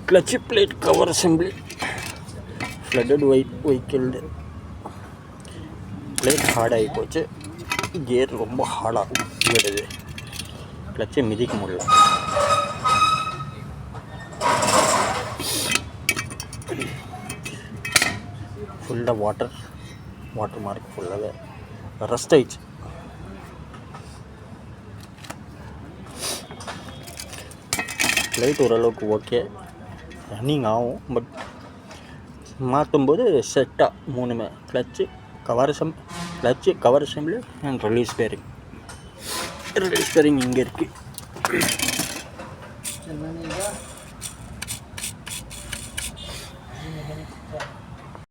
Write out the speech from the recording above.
clutch plate cover assembly, flooded vehicle plate hard ஆகிப்போச்சு. Gear ரொம்ப ஹார்டாக விடுது, கிளச்சை மிதிக்க முடியல. ஃபுல்லாக வாட்டர் மார்க் ஃபுல்லாகவே ரஸ்ட் ஆயிடுச்சு. லைட் ஓரளவுக்கு ஓகே, ரன்னிங் ஆகும். பட் மாற்றும்போது செட்டாக மூணுமே clutch cover assembly and release bearing இங்கே இருக்குது.